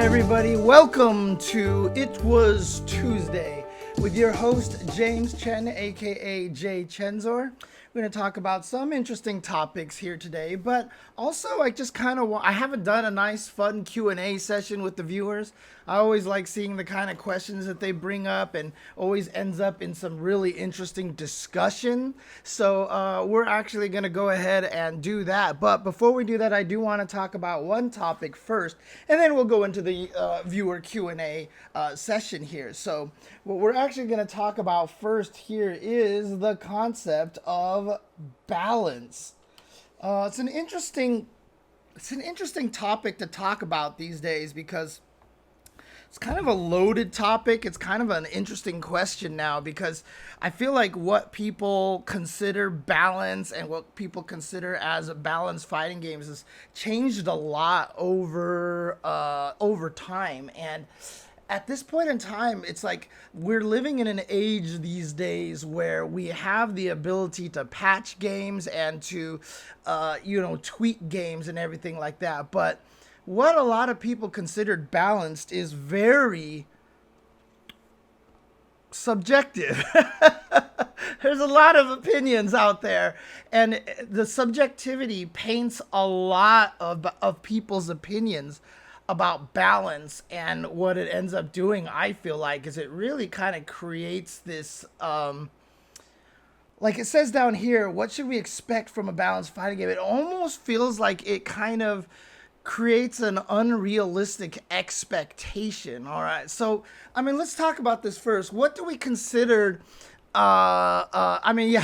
everybody. Welcome to It Was Tuesday with your host, James Chen, aka Jay Chenzor. We're going to talk about some interesting topics here today, but also I haven't done a nice fun Q&A session with the viewers. I always like seeing the kind of questions that they bring up, and always ends up in some really interesting discussion. So we're actually going to go ahead and do that. But before we do that, I do want to talk about one topic first, and then we'll go into the viewer Q&A session here. So what we're actually going to talk about first here is the concept of balance. It's an interesting topic to talk about these days because it's kind of a loaded topic. It's kind of an interesting question now because I feel like what people consider balance and what people consider as balanced fighting games has changed a lot over time. And at this point in time, it's like we're living in an age these days where we have the ability to patch games and to, tweak games and everything like that. But what a lot of people considered balanced is very subjective. There's a lot of opinions out there, and the subjectivity paints a lot of people's opinions about balance. And what it ends up doing, I feel like, is it really kind of creates this like it says down here, what should we expect from a balanced fighting game? It almost feels like it kind of creates an unrealistic expectation. All right, so let's talk about this first. What do we consider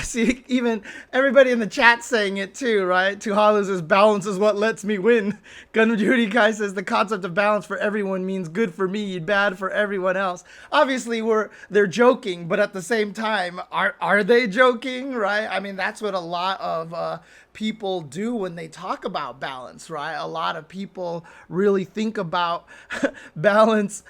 see, even everybody in the chat saying it too, right? Tuhalu says, balance is what lets me win. Gun Judy Kai says, the concept of balance for everyone means good for me, bad for everyone else. Obviously, they're joking, but at the same time, are they joking, right? That's what a lot of people do when they talk about balance, right? A lot of people really think about balance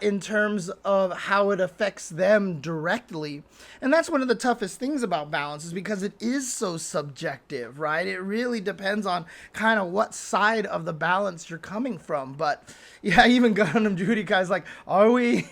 in terms of how it affects them directly. And that's one of the toughest things about balance, is because it is so subjective, right? It really depends on kind of what side of the balance you're coming from. But yeah, even Gundam Judy guy's like, are we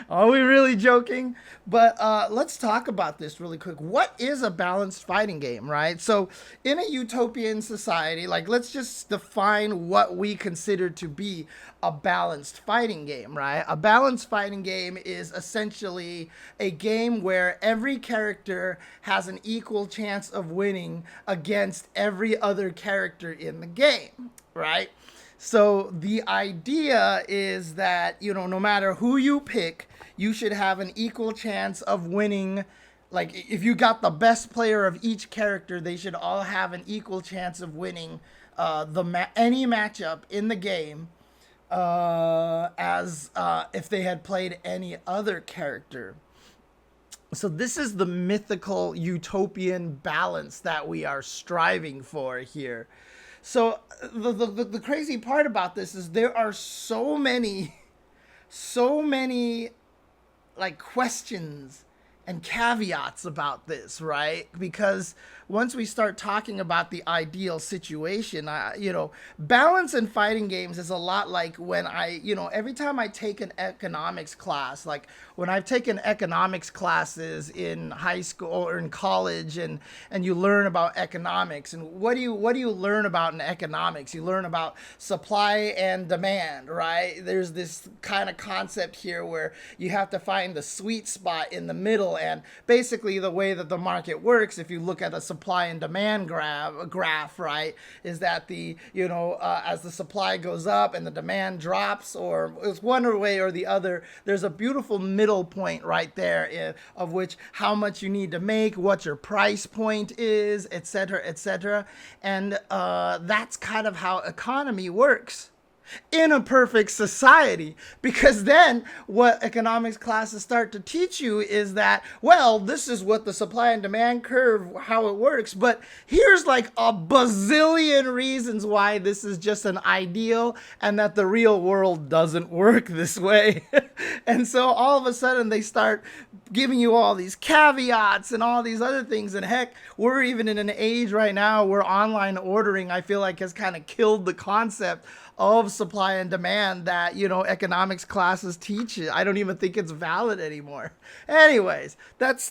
really joking? But let's talk about this really quick. What is a balanced fighting game, right? So in a utopian society, let's just define what we consider to be a balanced fighting game, right? A balanced fighting game is essentially a game where every character has an equal chance of winning against every other character in the game, right? So the idea is that, no matter who you pick, you should have an equal chance of winning. Like, if you got the best player of each character, they should all have an equal chance of winning any matchup in the game as if they had played any other character. So this is the mythical utopian balance that we are striving for here. So the crazy part about this is there are so many questions and caveats about this, right? Because once we start talking about the ideal situation, balance in fighting games is a lot like when every time I take an economics class, like when I've taken economics classes in high school or in college, and you learn about economics. And what do you learn about in economics? You learn about supply and demand, right? There's this kind of concept here where you have to find the sweet spot in the middle. And basically the way that the market works, if you look at a supply and demand graph, right, is that as the supply goes up and the demand drops, or it's one way or the other, there's a beautiful middle point right there of which how much you need to make, what your price point is, etc., etc. And that's kind of how economy works in a perfect society, because then what economics classes start to teach you is that, well, this is what the supply and demand curve, how it works, but here's like a bazillion reasons why this is just an ideal and that the real world doesn't work this way. And so all of a sudden they start giving you all these caveats and all these other things. And heck, we're even in an age right now where online ordering, I feel like, has kind of killed the concept of supply and demand that, economics classes teach it. I don't even think it's valid anymore. Anyways, that's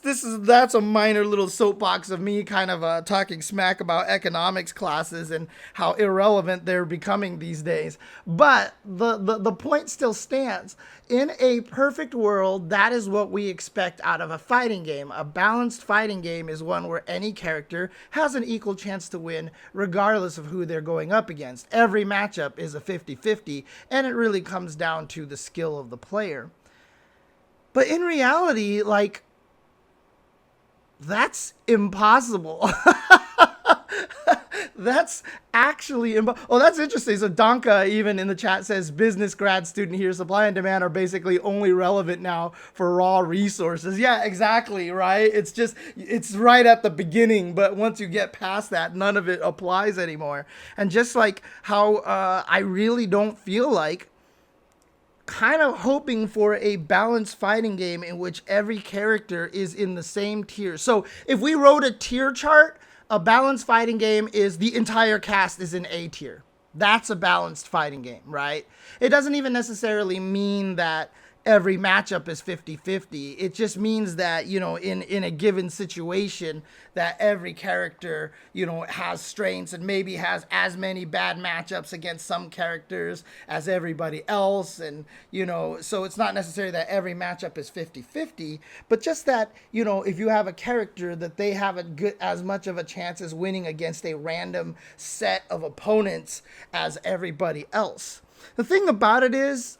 a minor little soapbox of me kind of talking smack about economics classes and how irrelevant they're becoming these days. But the point still stands. In a perfect world, that is what we expect out of a fighting game. A balanced fighting game is one where any character has an equal chance to win, regardless of who they're going up against. Every matchup is a 50-50, and it really comes down to the skill of the player. But in reality, like, that's impossible. That's actually oh, that's interesting. So Donka even in the chat says business grad student here, supply and demand are basically only relevant now for raw resources. Yeah, exactly, right? It's right at the beginning, but once you get past that, none of it applies anymore. And just like how I really don't feel like kind of hoping for a balanced fighting game in which every character is in the same tier. So if we wrote a tier chart, a balanced fighting game is the entire cast is in A tier. That's a balanced fighting game, right? It doesn't even necessarily mean that every matchup is 50-50. It just means that, in a given situation that every character, has strengths and maybe has as many bad matchups against some characters as everybody else. And, so it's not necessarily that every matchup is 50-50, but just that, if you have a character that they have as much of a chance as winning against a random set of opponents as everybody else. The thing about it is,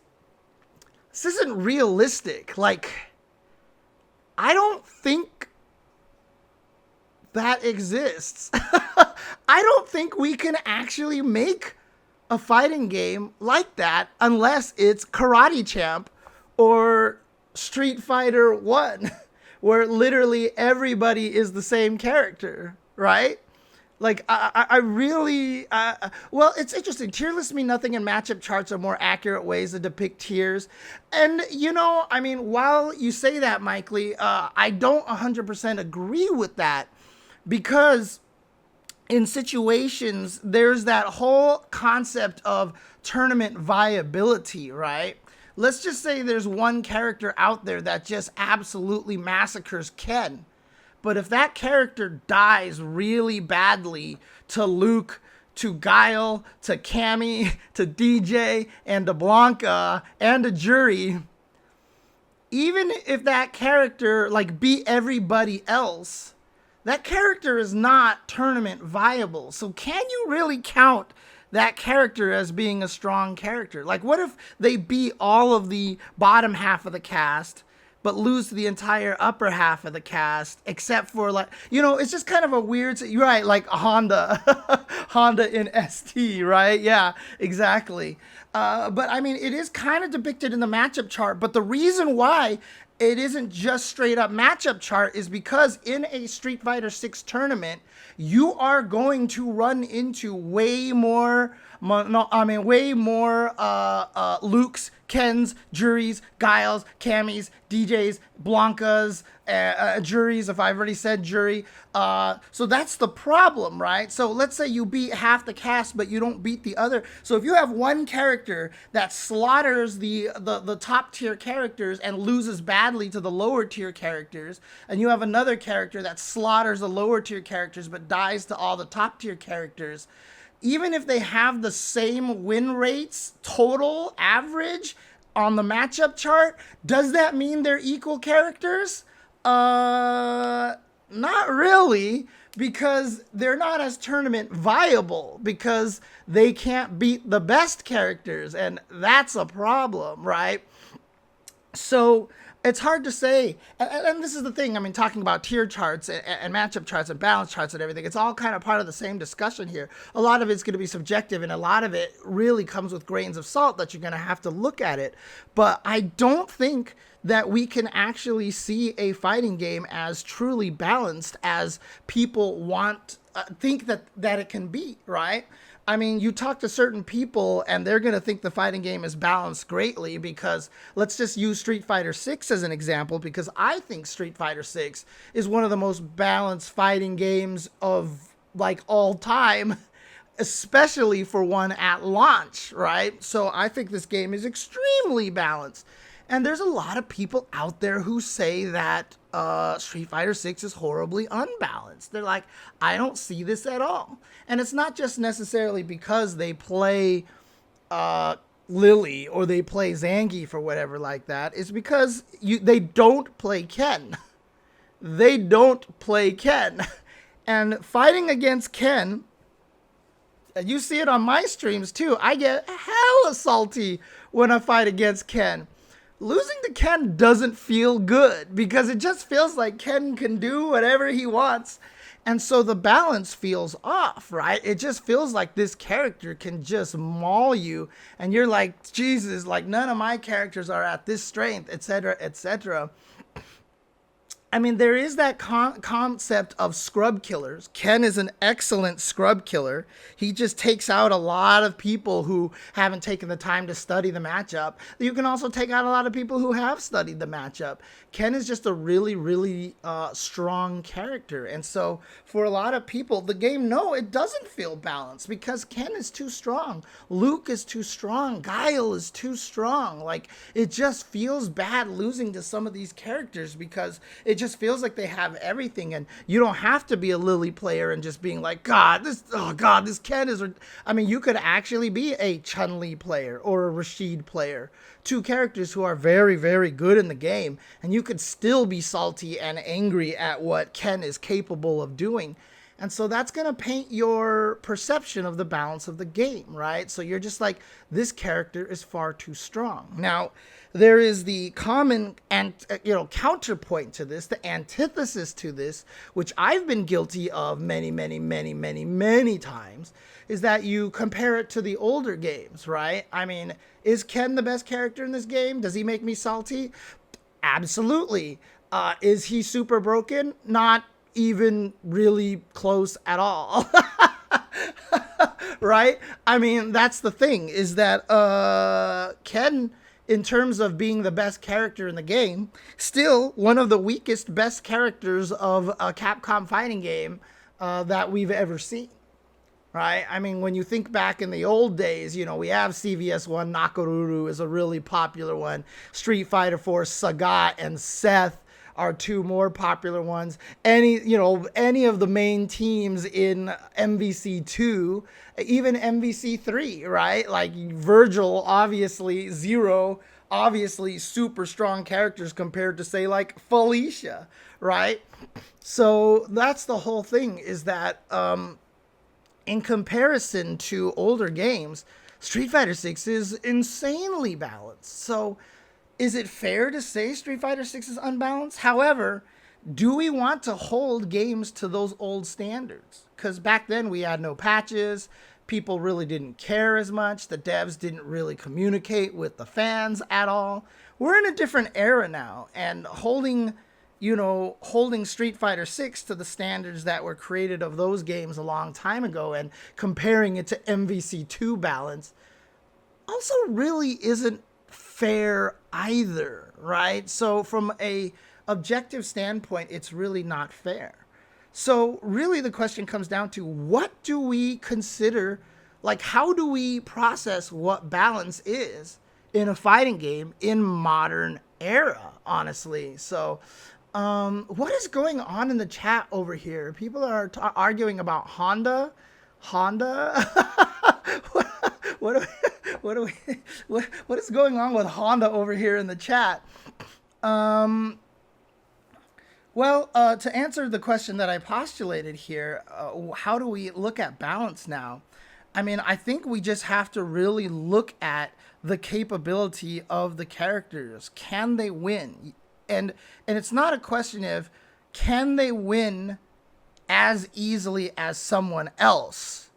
this isn't realistic. Like, I don't think that exists. I don't think we can actually make a fighting game like that unless it's Karate Champ or Street Fighter 1, where literally everybody is the same character, right? Like, I really, well, it's interesting. Tier lists mean nothing, and matchup charts are more accurate ways to depict tiers. And, while you say that, Mike Lee, I don't 100% agree with that, because in situations, there's that whole concept of tournament viability, right? Let's just say there's one character out there that just absolutely massacres Ken. But if that character dies really badly to Luke, to Guile, to Cammy, to DJ, and to Blanca, and to Jury, even if that character, beat everybody else, that character is not tournament viable. So can you really count that character as being a strong character? Like, what if they beat all of the bottom half of the cast, but lose the entire upper half of the cast, except for it's just kind of a weird, you're right, like Honda, Honda in ST, right? Yeah, exactly. But it is kind of depicted in the matchup chart, but the reason why it isn't just straight up matchup chart is because in a Street Fighter 6 tournament, you are going to run into way more Luke's, Ken's, Jury's, Guile's, Cammy's, DJ's, Blanca's, Jury's, if I've already said Jury. So that's the problem, right? So let's say you beat half the cast, but you don't beat the other. So if you have one character that slaughters the top tier characters and loses badly to the lower tier characters, and you have another character that slaughters the lower tier characters but dies to all the top tier characters, even if they have the same win rates, total average on the matchup chart, does that mean they're equal characters? Not really, because they're not as tournament viable, because they can't beat the best characters, and that's a problem, right? So it's hard to say, and this is the thing, talking about tier charts and matchup charts and balance charts and everything, it's all kind of part of the same discussion here. A lot of it's going to be subjective, and a lot of it really comes with grains of salt that you're going to have to look at it. But I don't think that we can actually see a fighting game as truly balanced as people think that it can be, right? You talk to certain people and they're going to think the fighting game is balanced greatly, because let's just use Street Fighter 6 as an example, because I think Street Fighter 6 is one of the most balanced fighting games of all time. especially for one at launch, right? So I think this game is extremely balanced. And there's a lot of people out there who say that Street Fighter 6 is horribly unbalanced. They're like, I don't see this at all. And it's not just necessarily because they play Lily or they play Zangief or whatever like that. It's because they don't play Ken. They don't play Ken. And fighting against Ken, and you see it on my streams too, I get hella salty when I fight against Ken. Losing to Ken doesn't feel good because it just feels like Ken can do whatever he wants. And so the balance feels off, right? It just feels like this character can just maul you. And you're like, Jesus, like none of my characters are at this strength, etc., etc. I mean, there is that concept of scrub killers. Ken is an excellent scrub killer. He just takes out a lot of people who haven't taken the time to study the matchup. You can also take out a lot of people who have studied the matchup. Ken is just a really, really strong character. And so for a lot of people, the game, no, it doesn't feel balanced because Ken is too strong. Luke is too strong. Guile is too strong. Like, it just feels bad losing to some of these characters because it just feels like they have everything, and you don't have to be a Lily player and just being like, this Ken is. I mean, you could actually be a Chun-Li player or a Rashid player, two characters who are very, very good in the game, and you could still be salty and angry at what Ken is capable of doing. And so that's going to paint your perception of the balance of the game, right? So you're just like, this character is far too strong. Now, there is the common and counterpoint to this, the antithesis to this, which I've been guilty of many, many, many, many, many times, is that you compare it to the older games, right? I mean, is Ken the best character in this game? Does he make me salty? Absolutely. Is he super broken? Not even really close at all. Right? I mean, that's the thing, is that Ken, in terms of being the best character in the game, still one of the weakest best characters of a Capcom fighting game that we've ever seen. Right? I mean, when you think back in the old days, we have CVS1, Nakoruru is a really popular one. Street Fighter 4, Sagat and Seth are two more popular ones. Any of the main teams in MVC2, even MVC3, right? Like Virgil, obviously, Zero, obviously super strong characters compared to, say, like Felicia, right? So that's the whole thing, is that in comparison to older games, Street Fighter 6 is insanely balanced. So is it fair to say Street Fighter 6 is unbalanced? However, do we want to hold games to those old standards? Because back then we had no patches. People really didn't care as much. The devs didn't really communicate with the fans at all. We're in a different era now, and holding Street Fighter 6 to the standards that were created of those games a long time ago and comparing it to MVC2 balance also really isn't fair either, right? So from a objective standpoint, it's really not fair. So really the question comes down to, what do we consider, like how do we process what balance is in a fighting game in modern era, honestly? So what is going on in the chat over here? People are arguing about Honda. What do what is going on with Honda over here in the chat? Well, to answer the question that I postulated here, how do we look at balance now? I mean, I think we just have to really look at the capability of the characters. Can they win? And it's not a question of, can they win as easily as someone else?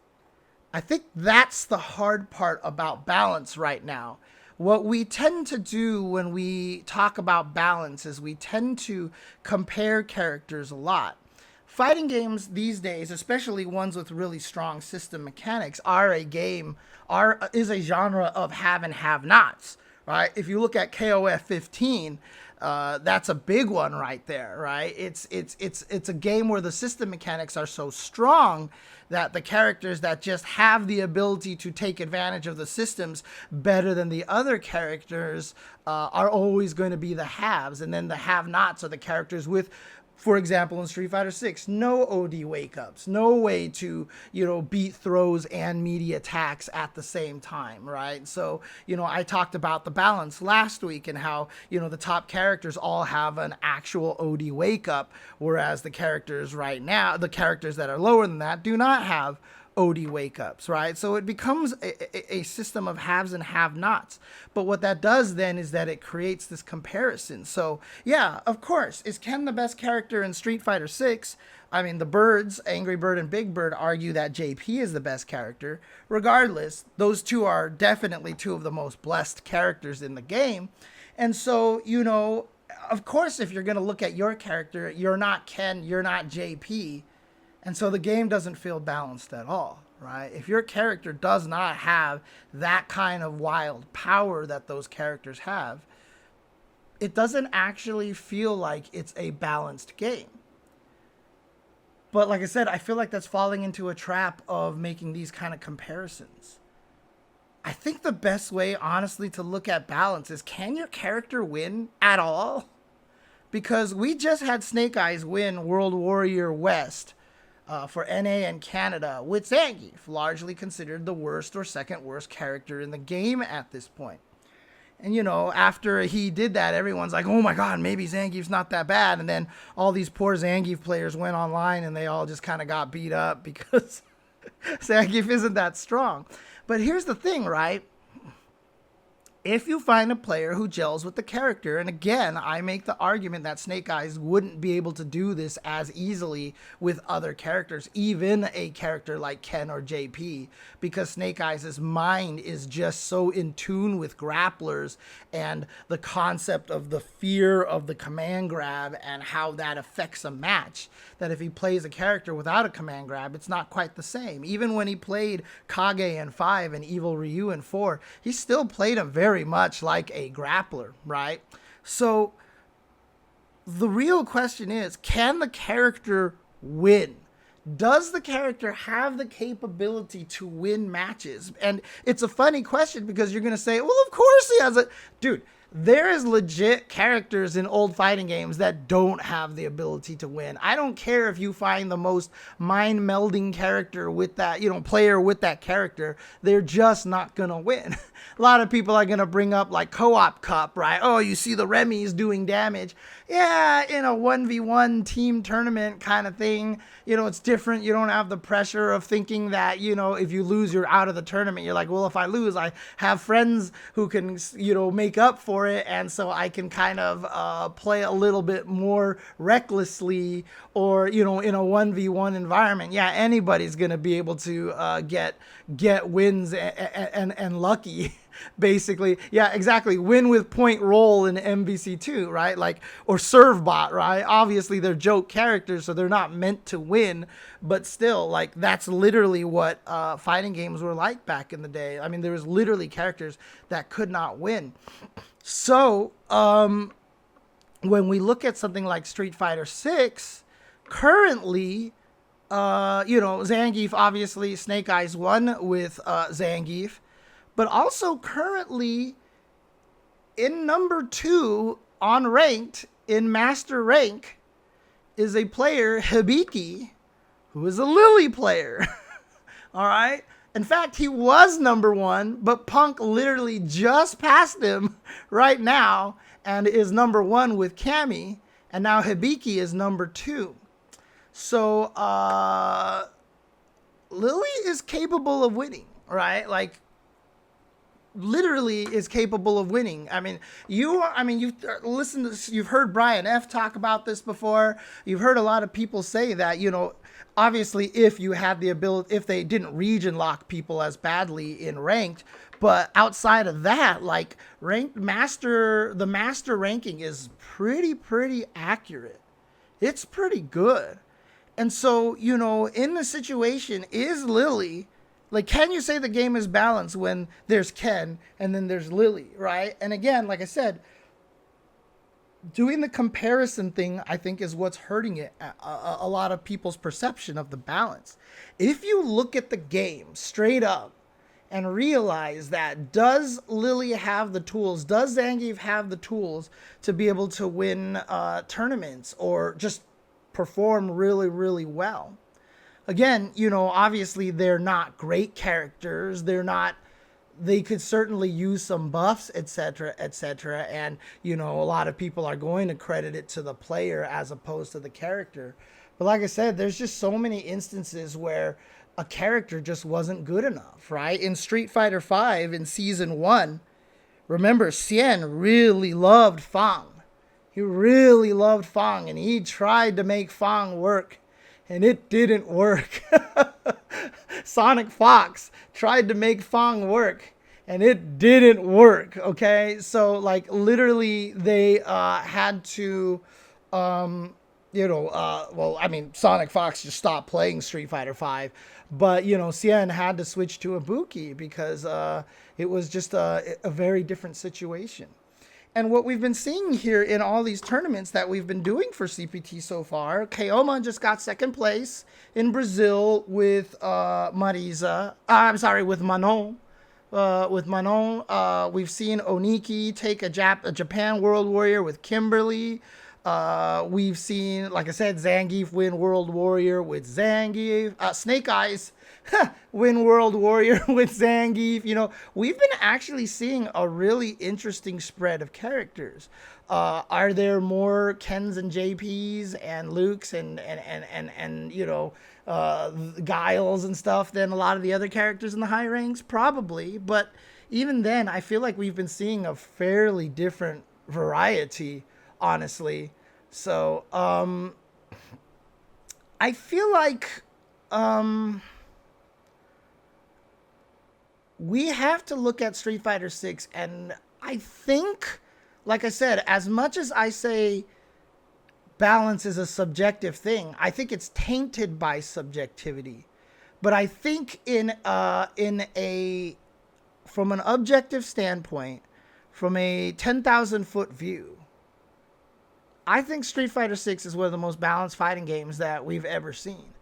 I think that's the hard part about balance right now. What we tend to do when we talk about balance is we tend to compare characters a lot. Fighting games these days, especially ones with really strong system mechanics, is a genre of have and have nots, right? If you look at KOF 15, that's a big one right there, right? It's a game where the system mechanics are so strong that the characters that just have the ability to take advantage of the systems better than the other characters are always going to be the haves, and then the have-nots are the characters with, for example, in Street Fighter 6, no OD wake-ups, no way to, beat throws and meaty attacks at the same time, right? So, I talked about the balance last week and how, the top characters all have an actual OD wake-up, whereas the characters right now, the characters that are lower than that, do not have OD wake-ups, right? So it becomes a system of haves and have-nots. But what that does then is that it creates this comparison. So yeah, of course, is Ken the best character in Street Fighter 6? I mean, the Birds, Angry Bird and Big Bird, argue that JP is the best character. Regardless, those two are definitely two of the most blessed characters in the game. And so, of course, if you're going to look at your character, you're not Ken, you're not JP. And so the game doesn't feel balanced at all, right? If your character does not have that kind of wild power that those characters have, it doesn't actually feel like it's a balanced game. But like I said, I feel like that's falling into a trap of making these kind of comparisons. I think the best way, honestly, to look at balance is, can your character win at all? Because we just had Snake Eyes win World Warrior West for NA and Canada with Zangief, largely considered the worst or second worst character in the game at this point. And, after he did that, everyone's like, oh my God, maybe Zangief's not that bad. And then all these poor Zangief players went online and they all just kind of got beat up because Zangief isn't that strong. But here's the thing, right? If you find a player who gels with the character, and again, I make the argument that Snake Eyes wouldn't be able to do this as easily with other characters, even a character like Ken or JP, because Snake Eyes' mind is just so in tune with grapplers and the concept of the fear of the command grab and how that affects a match, that if he plays a character without a command grab, it's not quite the same. Even when he played Kage in 5 and Evil Ryu in 4, he still played him very much like a grappler, right? So the real question is, can the character win? Does the character have the capability to win matches? And it's a funny question because you're going to say, well, of course he has a... Dude, there is legit characters in old fighting games that don't have the ability to win. I don't care if you find the most mind-melding character with that, player with that character. They're just not going to win. A lot of people are going to bring up like Co-op Cup, right? Oh, you see the Remy's doing damage. Yeah, in a 1v1 team tournament kind of thing, it's different. You don't have the pressure of thinking that, if you lose, you're out of the tournament. You're like, well, if I lose, I have friends who can, make up for it. And so I can kind of play a little bit more recklessly, or, in a 1v1 environment. Yeah, anybody's going to be able to get wins and lucky. Basically, yeah, exactly. Win with point roll in MVC2, right? Like, or serve bot, right? Obviously, they're joke characters, so they're not meant to win, but still, like, that's literally what fighting games were like back in the day. I mean, there was literally characters that could not win. So, when we look at something like Street Fighter 6, currently, Zangief, obviously, Snake Eyes won with Zangief. But also currently in number 2 on ranked in master rank is a player, Hibiki, who is a Lily player. All right. In fact, he was number 1, but Punk literally just passed him right now and is number 1 with Cammy. And now Hibiki is number 2. So Lily is capable of winning, right? Like, literally is capable of winning. I mean, you've listened to, you've heard Brian F. talk about this before. You've heard a lot of people say that, obviously if you had the ability, if they didn't region lock people as badly in ranked, but outside of that, like ranked master, the master ranking is pretty accurate. It's pretty good. And so, in the situation, is Lily Like, can you say the game is balanced when there's Ken and then there's Lily, right? And again, like I said, doing the comparison thing, I think, is what's hurting it. A lot of people's perception of the balance. If you look at the game straight up and realize that, does Lily have the tools? Does Zangief have the tools to be able to win tournaments or just perform really, really well? Again, obviously they're not great characters. They could certainly use some buffs, etc., etc. And, a lot of people are going to credit it to the player as opposed to the character. But like I said, there's just so many instances where a character just wasn't good enough, right? In Street Fighter V in Season 1, remember, Chen really loved Fang. He really loved Fang, and he tried to make Fang work. And it didn't work. Sonic Fox tried to make Fang work, and it didn't work, okay? So, like, literally, they had to, Sonic Fox just stopped playing Street Fighter V, but, Xian had to switch to Ibuki because it was just a very different situation. And what we've been seeing here in all these tournaments that we've been doing for CPT so far, Kaoma just got second place in Brazil with with Manon. We've seen Oniki take a Japan World Warrior with Kimberly. We've seen, like I said, Zangief win World Warrior with Zangief. Snake Eyes win World Warrior with Zangief. We've been actually seeing a really interesting spread of characters. Are there more Kens and JPs and Lukes and Guiles and stuff than a lot of the other characters in the high ranks? Probably, but even then, I feel like we've been seeing a fairly different variety, honestly. So, I feel like we have to look at Street Fighter 6, and I think, like I said, as much as I say balance is a subjective thing, I think it's tainted by subjectivity. But I think from an objective standpoint, from a 10,000 foot view, I think Street Fighter 6 is one of the most balanced fighting games that we've ever seen.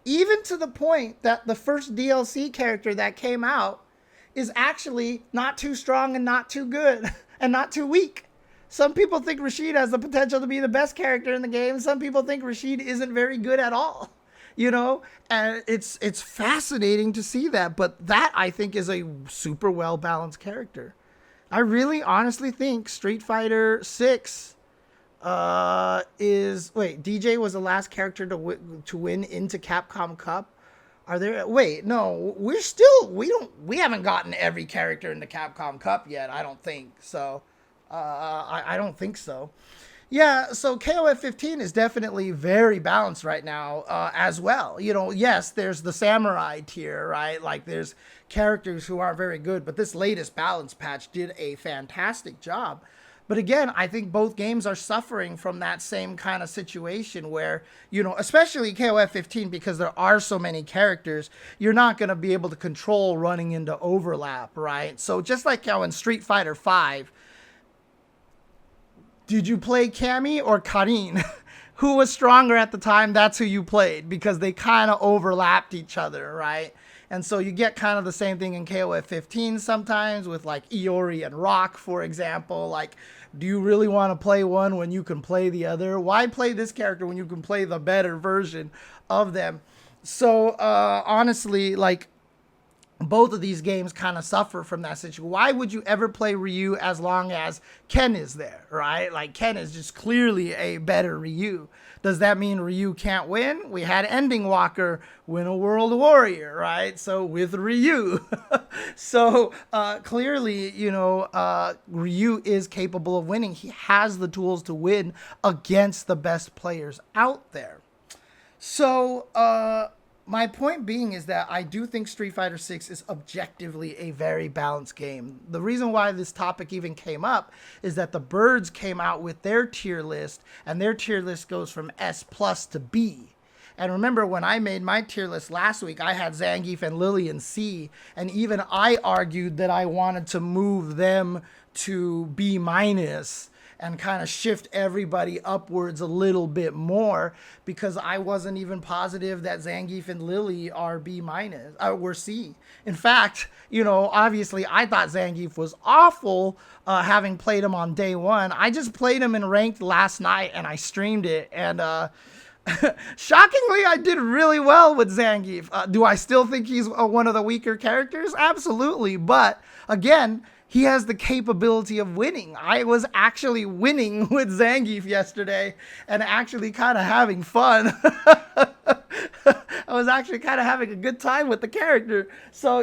Even to the point that the first DLC character that came out is actually not too strong and not too good and not too weak. Some people think Rashid has the potential to be the best character in the game. Some people think Rashid isn't very good at all. And it's fascinating to see that. But that, I think, is a super well-balanced character. I really honestly think Street Fighter 6 DJ was the last character to win into Capcom Cup. Are there? Wait, no, we haven't gotten every character in the Capcom Cup yet. I don't think so. I don't think so. Yeah, so KOF 15 is definitely very balanced right now as well. Yes, there's the samurai tier, right? Like, there's characters who aren't very good, but this latest balance patch did a fantastic job. But again, I think both games are suffering from that same kind of situation where, especially KOF 15, because there are so many characters, you're not going to be able to control running into overlap, right? So just like how in Street Fighter 5, did you play Cammy or Karin? Who was stronger at the time? That's who you played, because they kind of overlapped each other, right? And so you get kind of the same thing in KOF 15 sometimes with like Iori and Rock, for example. Like, do you really want to play one when you can play the other? Why play this character when you can play the better version of them? So honestly, like, both of these games kind of suffer from that situation. Why would you ever play Ryu as long as Ken is there, right? Like, Ken is just clearly a better Ryu. Does that mean Ryu can't win? We had Ending Walker win a World Warrior, right? So with Ryu. So clearly, Ryu is capable of winning. He has the tools to win against the best players out there. So my point being is that I do think Street Fighter 6 is objectively a very balanced game. The reason why this topic even came up is that the Birds came out with their tier list, and their tier list goes from S+ to B. And remember, when I made my tier list last week, I had Zangief and Lily in C. And even I argued that I wanted to move them to B minus and kind of shift everybody upwards a little bit more, because I wasn't even positive that Zangief and Lily are B minus, were C. In fact, obviously I thought Zangief was awful, having played him on day one. I just played him in ranked last night and I streamed it, and shockingly, I did really well with Zangief. Do I still think he's one of the weaker characters? Absolutely. But again, he has the capability of winning. I was actually winning with Zangief yesterday and actually kind of having fun. I was actually kind of having a good time with the character. So,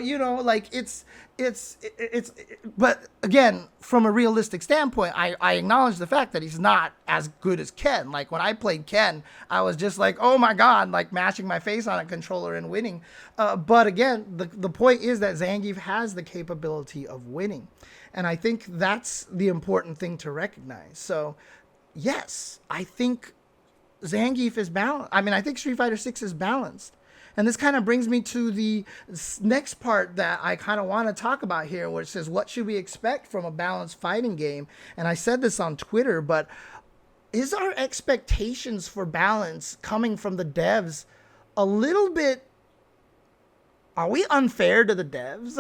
but again, from a realistic standpoint, I acknowledge the fact that he's not as good as Ken. Like when I played Ken, I was just like, oh my God, like mashing my face on a controller and winning. But again, the point is that Zangief has the capability of winning. And I think that's the important thing to recognize. So yes, I think Zangief is balanced. I mean, I think Street Fighter 6 is balanced. And this kind of brings me to the next part that I kind of want to talk about here, where it says, what should we expect from a balanced fighting game? And I said this on Twitter, but is our expectations for balance coming from the devs a little bit, are we unfair to the devs?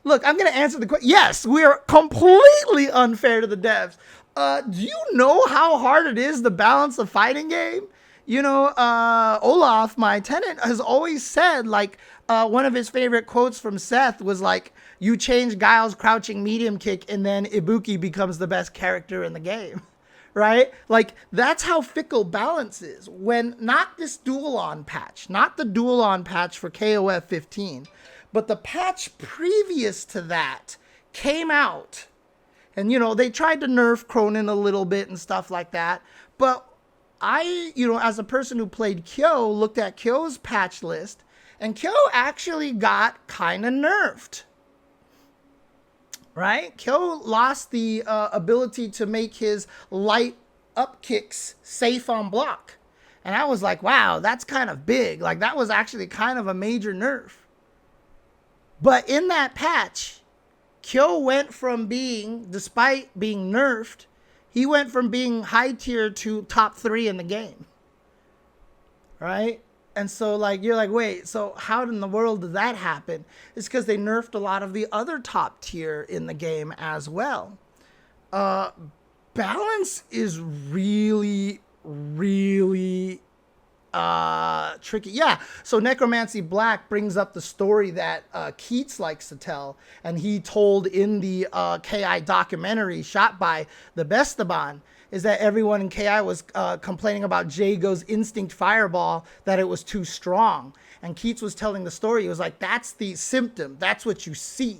Look, I'm going to answer the question. Yes, we are completely unfair to the devs. Do you know how hard it is to balance a fighting game? Olaf, my tenant, has always said, like, one of his favorite quotes from Seth was like, you change Guile's crouching medium kick and then Ibuki becomes the best character in the game, right? Like, that's how fickle balance is. When not this dual-on patch, not the dual-on patch for KOF 15, but the patch previous to that came out. And, they tried to nerf Cronin a little bit and stuff like that. But I, as a person who played Kyo, looked at Kyo's patch list, and Kyo actually got kind of nerfed. Right? Kyo lost the ability to make his light up kicks safe on block. And I was like, wow, that's kind of big. Like, that was actually kind of a major nerf. But in that patch, Kyo went from being, despite being nerfed, he went from being high tier to top 3 in the game. Right? And so, like, you're like, wait, so how in the world did that happen? It's because they nerfed a lot of the other top tier in the game as well. Balance is really, really tricky. Yeah, so Necromancy Black brings up the story that Keats likes to tell, and he told in the KI documentary shot by the Bestaban, is that everyone in KI was complaining about Jago's Instinct Fireball, that it was too strong. And Keats was telling the story. He was like, that's the symptom. That's what you see.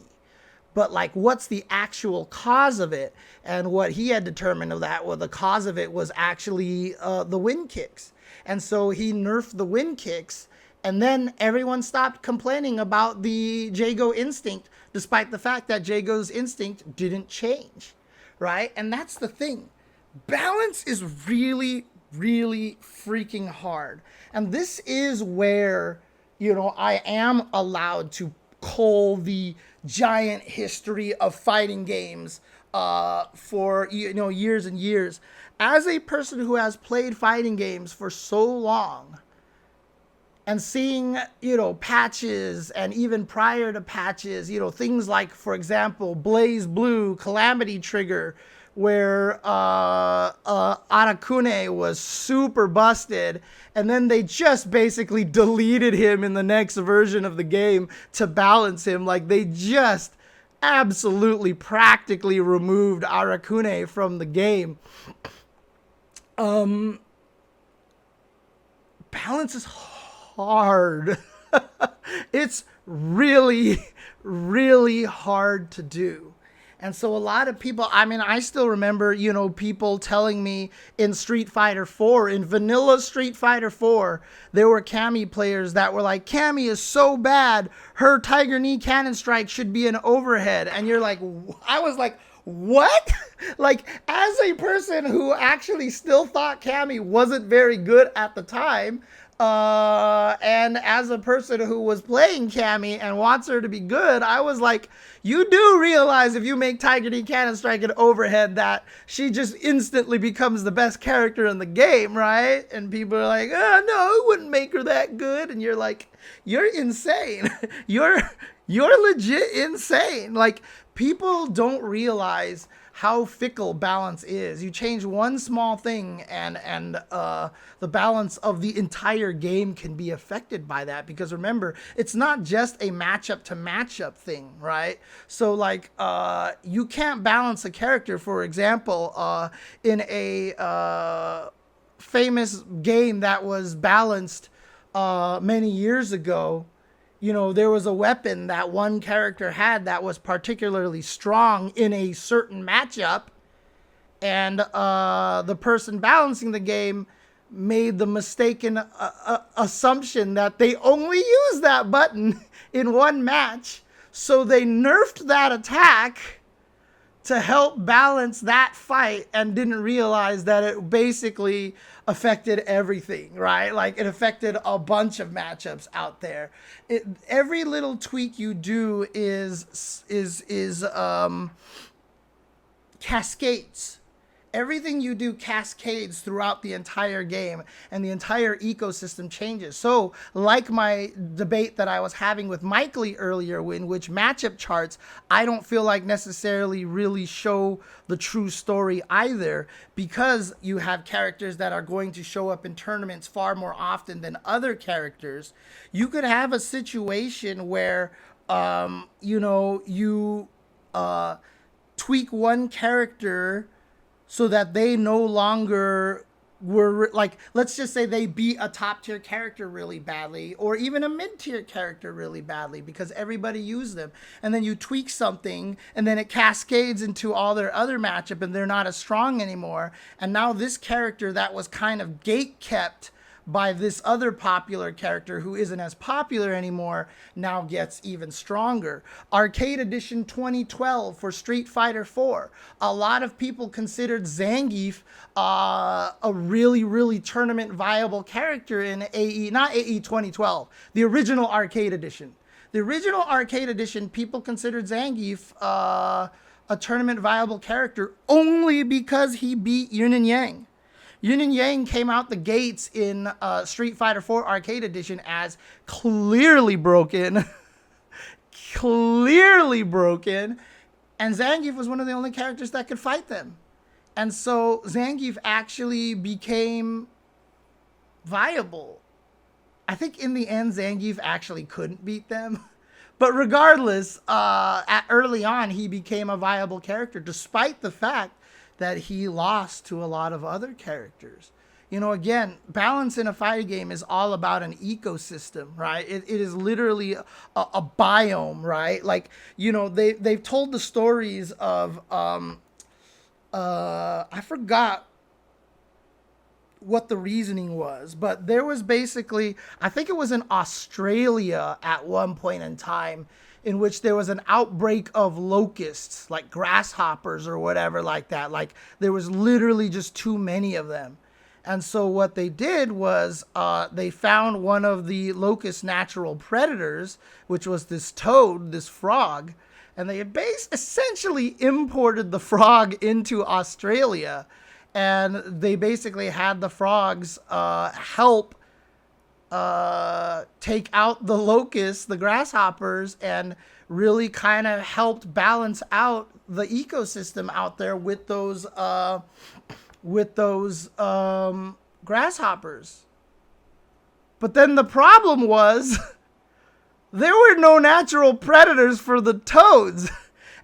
But, like, what's the actual cause of it? And what he had determined of that, well, the cause of it was actually the wind kicks. And so he nerfed the wind kicks, and then everyone stopped complaining about the Jago Instinct, despite the fact that Jago's Instinct didn't change, right? And that's the thing. Balance is really, really freaking hard. And this is where, I am allowed to cull the giant history of fighting games for, years and years. As a person who has played fighting games for so long, and seeing, patches, and even prior to patches, things like, for example, Blaze Blue, Calamity Trigger, where Arakune was super busted, and then they just basically deleted him in the next version of the game to balance him. Like, they just absolutely practically removed Arakune from the game. Balance is hard. It's really, really hard to do. And so a lot of people, I still remember, people telling me in Street Fighter 4, in vanilla Street Fighter 4, there were Cammy players that were like, Cammy is so bad, her Tiger Knee Cannon Strike should be an overhead. And you're like, I was like, What? Like, as a person who actually still thought Cammy wasn't very good at the time, and as a person who was playing Cammy and wants her to be good, I was like, you do realize if you make Tiger D Cannon Strike an overhead that she just instantly becomes the best character in the game, right? And people are like, oh no, it wouldn't make her that good. And you're like, you're insane. You're legit insane. Like, people don't realize how fickle balance is. You change one small thing and the balance of the entire game can be affected by that. Because remember, it's not just a matchup to matchup thing, right? So like you can't balance a character, for example, in a famous game that was balanced many years ago. You know, there was a weapon that one character had that was particularly strong in a certain matchup, and the person balancing the game made the mistaken assumption that they only use that button in one match, so they nerfed that attack to help balance that fight and didn't realize that it basically affected everything, right? Like, it affected a bunch of matchups out there. Every little tweak you do is cascades. Everything you do cascades throughout the entire game, and the entire ecosystem changes. So, like my debate that I was having with Mike Lee earlier, in which matchup charts, I don't feel like necessarily really show the true story either, because you have characters that are going to show up in tournaments far more often than other characters. You could have a situation where, you tweak one character so that they no longer were, like, let's just say they beat a top tier character really badly, or even a mid tier character really badly because everybody used them. And then you tweak something and then it cascades into all their other matchup and they're not as strong anymore. And now this character that was kind of gate kept by this other popular character who isn't as popular anymore now gets even stronger. Arcade Edition 2012 for Street Fighter 4. A lot of people considered Zangief a really, really tournament viable character in not AE 2012, the original Arcade Edition. The original Arcade Edition, people considered Zangief a tournament viable character only because he beat Yin and Yang. Yin and Yang came out the gates in Street Fighter 4 Arcade Edition as clearly broken. Clearly broken. And Zangief was one of the only characters that could fight them. And so Zangief actually became viable. I think in the end, Zangief actually couldn't beat them. But regardless, early on, he became a viable character, despite the fact that he lost to a lot of other characters. You know, again, balance in a fighting game is all about an ecosystem, right? It is literally a biome, right? Like, you know, they've told the stories of, I forgot what the reasoning was, but there was basically, I think it was in Australia at one point in time, in which there was an outbreak of locusts, like grasshoppers or whatever like that. Like, there was literally just too many of them. And so what they did was they found one of the locust natural predators, which was this toad, this frog, and they essentially imported the frog into Australia. And they basically had the frogs help take out the locusts, the grasshoppers, and really kind of helped balance out the ecosystem out there with those grasshoppers. But then the problem was there were no natural predators for the toads.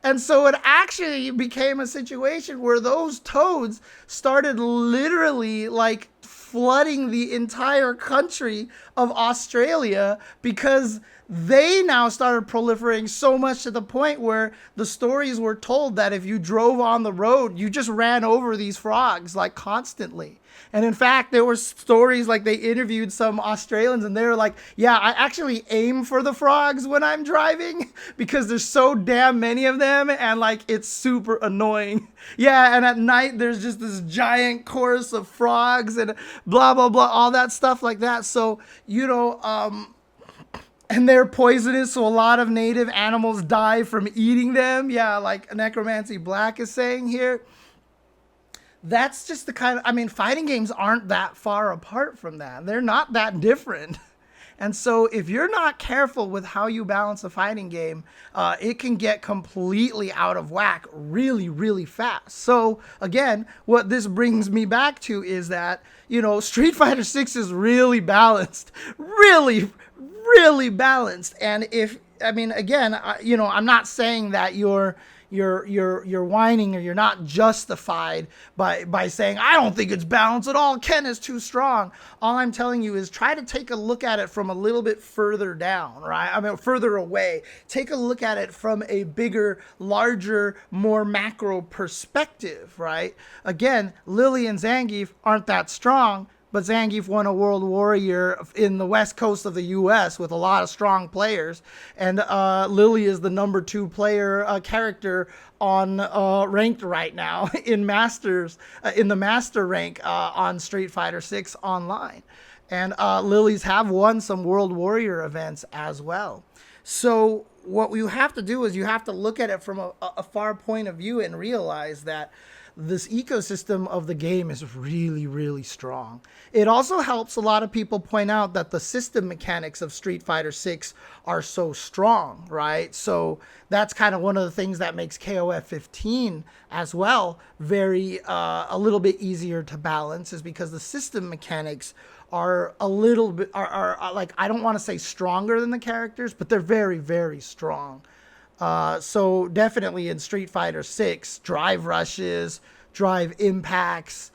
And so it actually became a situation where those toads started literally like flooding the entire country of Australia, because they now started proliferating so much to the point where the stories were told that if you drove on the road, you just ran over these frogs like constantly. And in fact, there were stories like they interviewed some Australians and they were like, yeah, I actually aim for the frogs when I'm driving because there's so damn many of them and like it's super annoying. Yeah, and at night there's just this giant chorus of frogs and blah, blah, blah, all that stuff like that. So, and they're poisonous, so a lot of native animals die from eating them. Yeah, like Necromancy Black is saying here. That's just the kind of, I mean, fighting games aren't that far apart from that. They're not that different. And so if you're not careful with how you balance a fighting game, it can get completely out of whack really, really fast. So again, what this brings me back to is that, Street Fighter 6 is really balanced, really, really balanced. And again, I'm not saying that you're whining or you're not justified by saying I don't think it's balanced at all. Ken is too strong. All I'm telling you is try to take a look at it from a little bit further down, right? I mean, further away. Take a look at it from a bigger, larger, more macro perspective, right? Again, Lily and Zangief aren't that strong, but Zangief won a World Warrior in the west coast of the U.S. with a lot of strong players, and Lily is the number 2 player character on ranked right now in Masters in the Master rank on Street Fighter 6 online, and Lily's have won some World Warrior events as well. So what you have to do is you have to look at it from a far point of view and realize that this ecosystem of the game is really, really strong. It also helps a lot of people point out that the system mechanics of Street Fighter 6 are so strong, right? So that's kind of one of the things that makes KOF 15 as well very, a little bit easier to balance, is because the system mechanics are a little bit, are like, I don't want to say stronger than the characters, but they're very, very strong. So definitely in Street Fighter 6, drive rushes, drive impacts,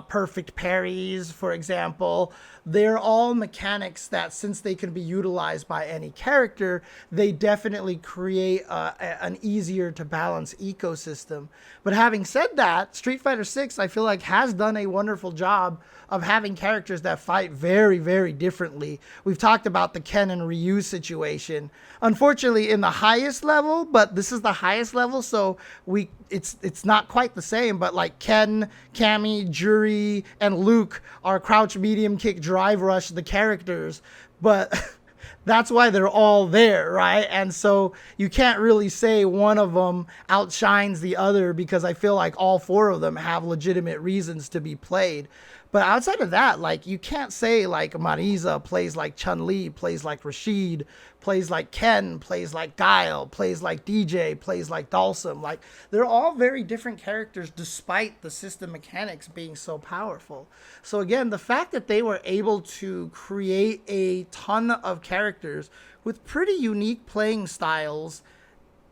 perfect parries, for example, they're all mechanics that, since they can be utilized by any character, they definitely create an easier to balance ecosystem. But having said that, Street Fighter 6, I feel like, has done a wonderful job of having characters that fight very, very differently. We've talked about the Ken and Ryu situation. Unfortunately, in the highest level, but this is the highest level, so it's not quite the same, but like Ken, Cammy, Juri, and Luke are crouch, medium kick, drive rush the characters, but that's why they're all there, right? And so you can't really say one of them outshines the other, because I feel like all 4 of them have legitimate reasons to be played. But outside of that, like, you can't say like Marisa plays like Chun-Li, plays like Rashid, plays like Ken, plays like Guile, plays like DJ, plays like Dalsum. Like, they're all very different characters despite the system mechanics being so powerful. So again, the fact that they were able to create a ton of characters with pretty unique playing styles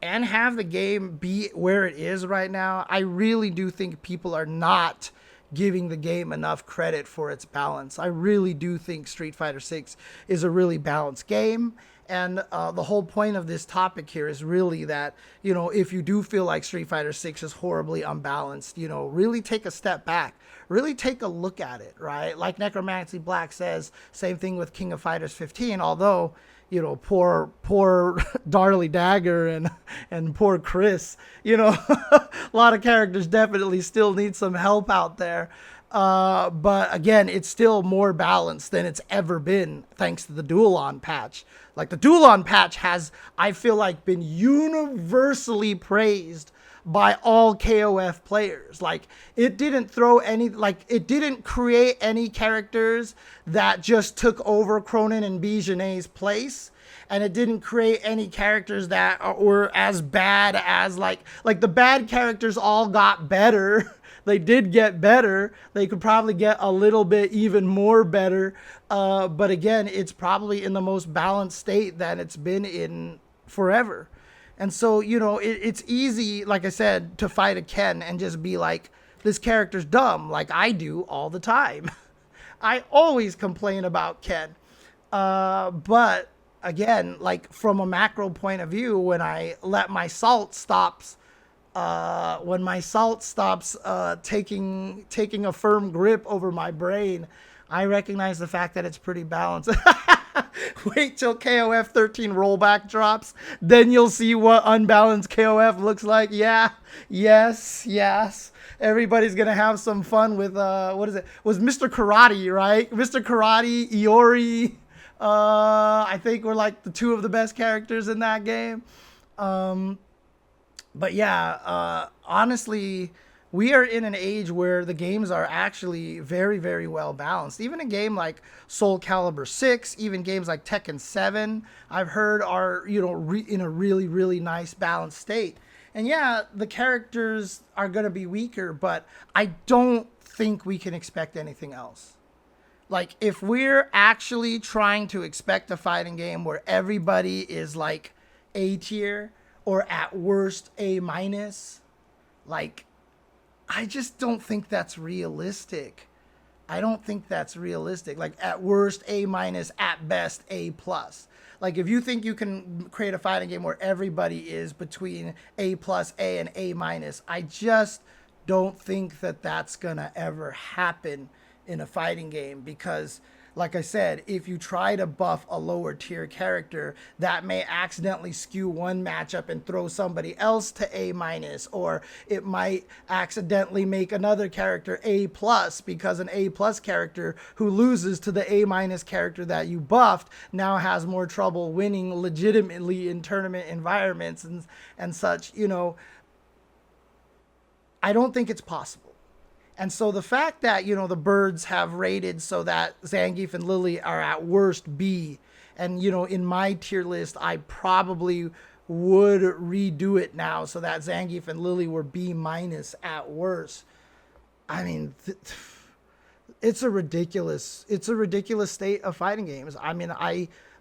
and have the game be where it is right now, I really do think people are not giving the game enough credit for its balance. I really do think Street Fighter 6 is a really balanced game. And the whole point of this topic here is really that, if you do feel like Street Fighter 6 is horribly unbalanced, really take a step back. Really take a look at it, right? Like Necromancy Black says, same thing with King of Fighters 15, although, poor Darly Dagger and poor Chris, a lot of characters definitely still need some help out there. But again, it's still more balanced than it's ever been, thanks to the Dual-On patch. Like, the Dual-On patch has, I feel like, been universally praised by all KOF players. Like, it didn't it didn't create any characters that just took over Cronin and Bijanet's place. And it didn't create any characters that were as bad as, like the bad characters all got better. They did get better. They could probably get a little bit even more better. But again, it's probably in the most balanced state that it's been in forever. And so, it's easy, like I said, to fight a Ken and just be like, this character's dumb, like I do all the time. I always complain about Ken. But again, like, from a macro point of view, when I let my salt stops when my salt stops taking a firm grip over my brain, I recognize the fact that it's pretty balanced. Wait till KOF 13 rollback drops, then you'll see what unbalanced KOF looks like. Yeah, yes, yes. Everybody's gonna have some fun with what is it? Was Mr. Karate, right? Mr. Karate, Iori. I think were like the two of the best characters in that game. But yeah, honestly, we are in an age where the games are actually very, very well balanced. Even a game like Soul Calibur 6, even games like Tekken 7, I've heard are, in a really, really nice balanced state. And yeah, the characters are going to be weaker, but I don't think we can expect anything else. Like, if we're actually trying to expect a fighting game where everybody is like A tier or at worst A minus, like, I just don't think that's realistic. I don't think that's realistic. Like, at worst A minus, at best A plus. Like, if you think you can create a fighting game where everybody is between A plus, A, and A minus, I just don't think that that's gonna ever happen in a fighting game, because like I said, if you try to buff a lower tier character, that may accidentally skew one matchup and throw somebody else to A minus, or it might accidentally make another character A plus, because an A plus character who loses to the A minus character that you buffed now has more trouble winning legitimately in tournament environments and such. I don't think it's possible. And so the fact that, the birds have rated so that Zangief and Lily are at worst B, and, in my tier list, I probably would redo it now so that Zangief and Lily were B minus at worst. I mean, it's a ridiculous state of fighting games. I mean,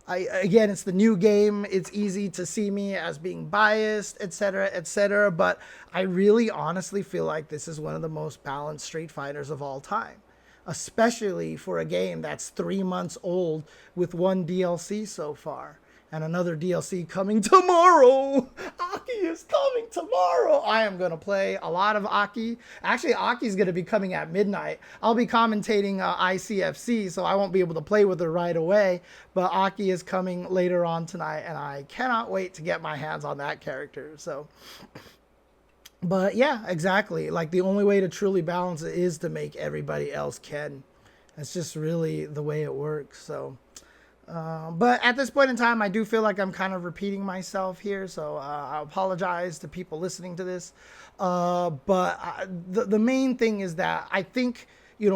again, it's the new game. It's easy to see me as being biased, etc., etc. But I really honestly feel like this is one of the most balanced Street Fighters of all time, especially for a game that's 3 months old with one DLC so far. And another DLC coming tomorrow. Aki is coming tomorrow. I am going to play a lot of Aki. Actually, Aki's going to be coming at midnight. I'll be commentating ICFC, so I won't be able to play with her right away. But Aki is coming later on tonight, and I cannot wait to get my hands on that character. So, but yeah, exactly. Like, the only way to truly balance it is to make everybody else Ken. That's just really the way it works. So... but at this point in time, I do feel like I'm kind of repeating myself here, so I apologize to people listening to this. The main thing is that I think,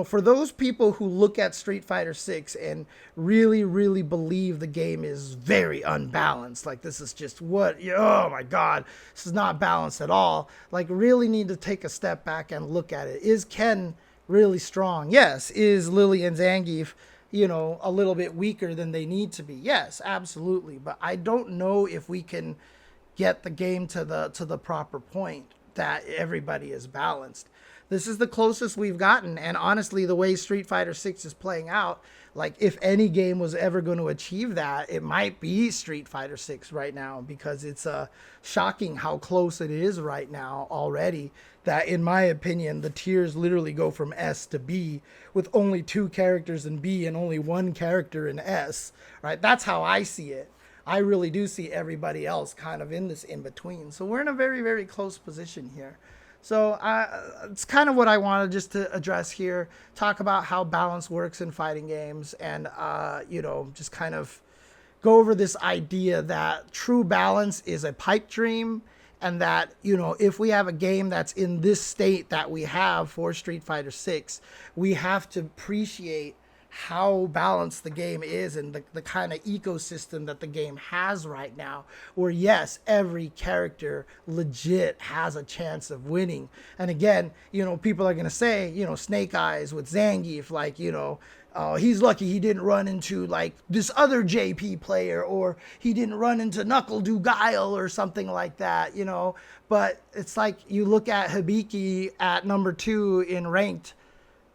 for those people who look at Street Fighter 6 and really, really believe the game is very unbalanced, like this is just oh my God, this is not balanced at all, like really need to take a step back and look at it. Is Ken really strong? Yes. Is Lily and Zangief a little bit weaker than they need to be? Yes, absolutely. But I don't know if we can get the game to the proper point that everybody is balanced. This is the closest we've gotten. And honestly, the way Street Fighter 6 is playing out, like if any game was ever going to achieve that, it might be Street Fighter 6 right now, because it's shocking how close it is right now already. That, in my opinion, the tiers literally go from S to B with only 2 characters in B and only 1 character in S, right? That's how I see it. I really do see everybody else kind of in this in-between. So we're in a very, very close position here. So it's kind of what I wanted just to address here, talk about how balance works in fighting games, and, just kind of go over this idea that true balance is a pipe dream, and that, if we have a game that's in this state that we have for Street Fighter 6, we have to appreciate how balanced the game is and the kind of ecosystem that the game has right now, where yes, every character legit has a chance of winning. And again, people are going to say, Snake Eyes with Zangief, like, he's lucky he didn't run into like this other JP player, or he didn't run into Knuckle Do Guile or something like that, But it's like you look at Hibiki at number 2 in ranked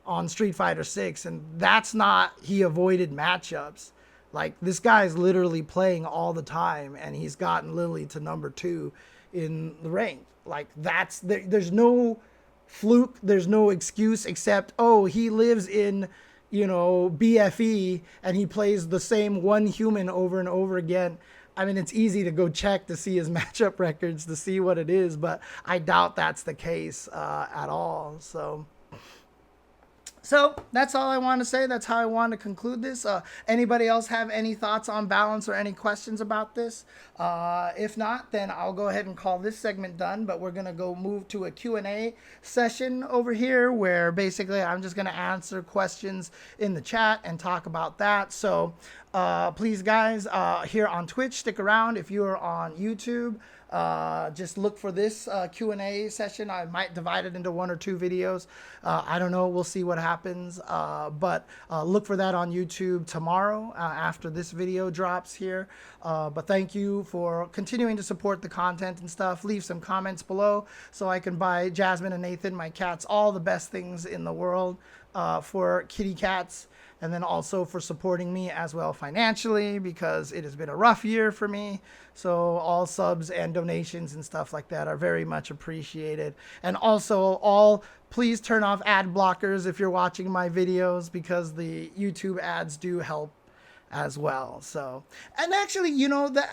on Street Fighter 6, and that's not he avoided matchups. Like, this guy's literally playing all the time, and he's gotten Lily to number 2 in the rank. Like there's no fluke, there's no excuse except, oh, he lives in, BFE and he plays the same one human over and over again. I mean, it's easy to go check to see his matchup records to see what it is, but I doubt that's the case at all. So that's all I want to say. That's how I want to conclude this. Anybody else have any thoughts on balance or any questions about this? If not, then I'll go ahead and call this segment done. But we're going to go move to a Q&A session over here where basically I'm just going to answer questions in the chat and talk about that. So please, guys, here on Twitch, stick around. If you're on YouTube, just look for this Q&A session. I might divide it into 1 or 2 videos. I don't know. We'll see what happens. But look for that on YouTube tomorrow after this video drops here. But thank you for continuing to support the content and stuff. Leave some comments below so I can buy Jasmine and Nathan, my cats, all the best things in the world for kitty cats. And then also for supporting me as well financially, because it has been a rough year for me. So all subs and donations and stuff like that are very much appreciated. And also please turn off ad blockers if you're watching my videos, because the YouTube ads do help as well. So, and actually,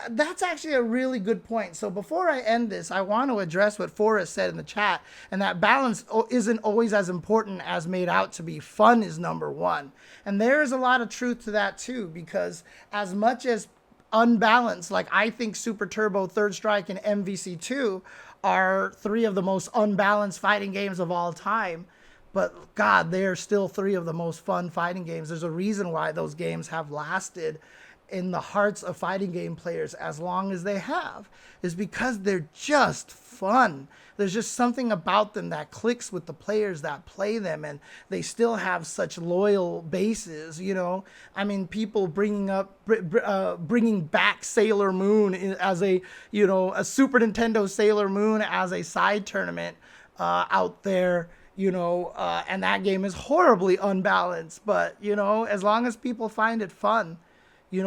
that's actually a really good point. So before I end this, I want to address what Forrest said in the chat, and that balance isn't always as important as made out to be. Fun is number one. And there is a lot of truth to that too, because as much as unbalanced, like I think Super Turbo, Third Strike, and MVC2 are 3 of the most unbalanced fighting games of all time. But God, they are still 3 of the most fun fighting games. There's a reason why those games have lasted in the hearts of fighting game players as long as they have, is because they're just fun. There's just something about them that clicks with the players that play them, and they still have such loyal bases. I mean, people bringing back Sailor Moon as a Super Nintendo Sailor Moon as a side tournament out there. And that game is horribly unbalanced, but, as long as people find it fun,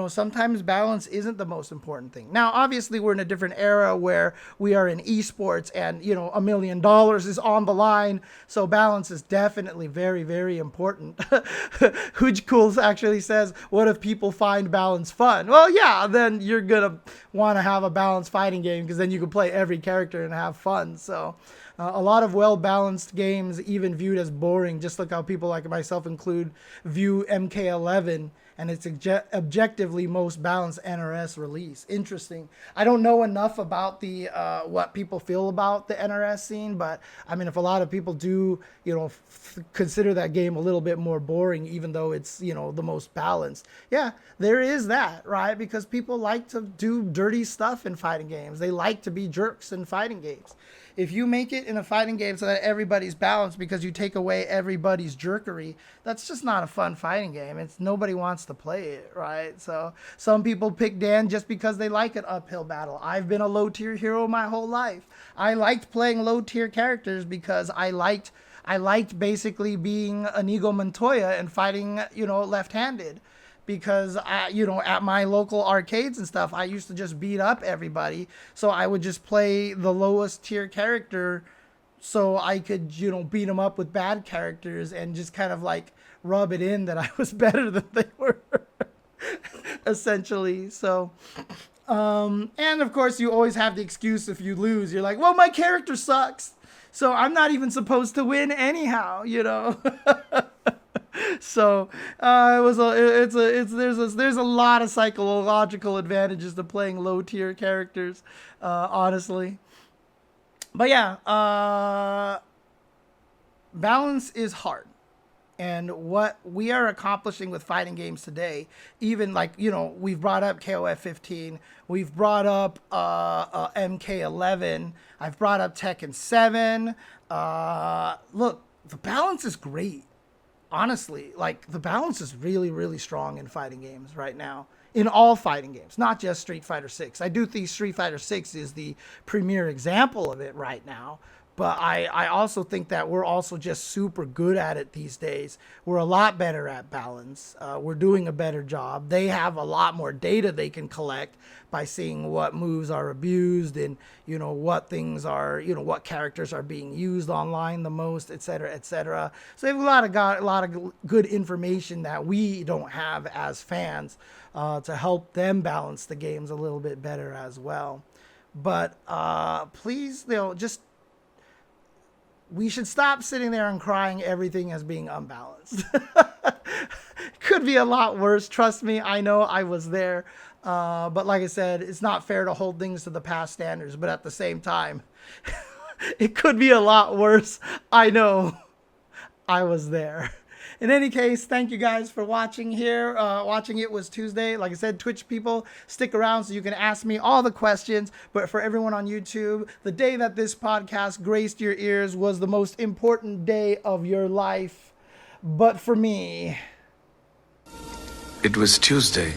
sometimes balance isn't the most important thing. Now, obviously, we're in a different era where we are in esports and, $1 million is on the line. So balance is definitely very, very important. Huj Cools actually says, what if people find balance fun? Well, yeah, then you're going to want to have a balanced fighting game, because then you can play every character and have fun. So a lot of well-balanced games, even viewed as boring, just like how people like myself view MK11 and its objectively most balanced NRS release. Interesting. I don't know enough about the what people feel about the NRS scene, but I mean, if a lot of people do, consider that game a little bit more boring, even though it's, the most balanced. Yeah, there is that, right? Because people like to do dirty stuff in fighting games. They like to be jerks in fighting games. If you make it in a fighting game so that everybody's balanced because you take away everybody's jerkery, that's just not a fun fighting game. Nobody wants to play it, right? So some people pick Dan just because they like an uphill battle. I've been a low-tier hero my whole life. I liked playing low-tier characters because I liked basically being Inigo Montoya and fighting, left-handed. Because at my local arcades and stuff, I used to just beat up everybody. So I would just play the lowest tier character so I could, beat them up with bad characters and just kind of like rub it in that I was better than they were, essentially. So, and of course you always have the excuse if you lose. You're like, well, my character sucks, so I'm not even supposed to win anyhow, So there's a lot of psychological advantages to playing low tier characters, honestly. But yeah, balance is hard. And what we are accomplishing with fighting games today, even like, we've brought up KOF 15, we've brought up MK11, I've brought up Tekken 7. Look, the balance is great. Honestly, like the balance is really, really strong in fighting games right now. In all fighting games, not just Street Fighter 6. I do think Street Fighter 6 is the premier example of it right now. But I also think that we're also just super good at it these days. We're a lot better at balance. We're doing a better job. They have a lot more data they can collect by seeing what moves are abused and, what things are, what characters are being used online the most, et cetera, et cetera. So they have a lot of good information that we don't have as fans to help them balance the games a little bit better as well. But please, just we should stop sitting there and crying everything as being unbalanced. Could be a lot worse. Trust me. I know I was there. But like I said, it's not fair to hold things to the past standards. But at the same time, it could be a lot worse. I know I was there. In any case, thank you guys for watching here. Watching It Was Tuesday. Like I said, Twitch people, stick around so you can ask me all the questions. But for everyone on YouTube, the day that this podcast graced your ears was the most important day of your life. But for me, it was Tuesday.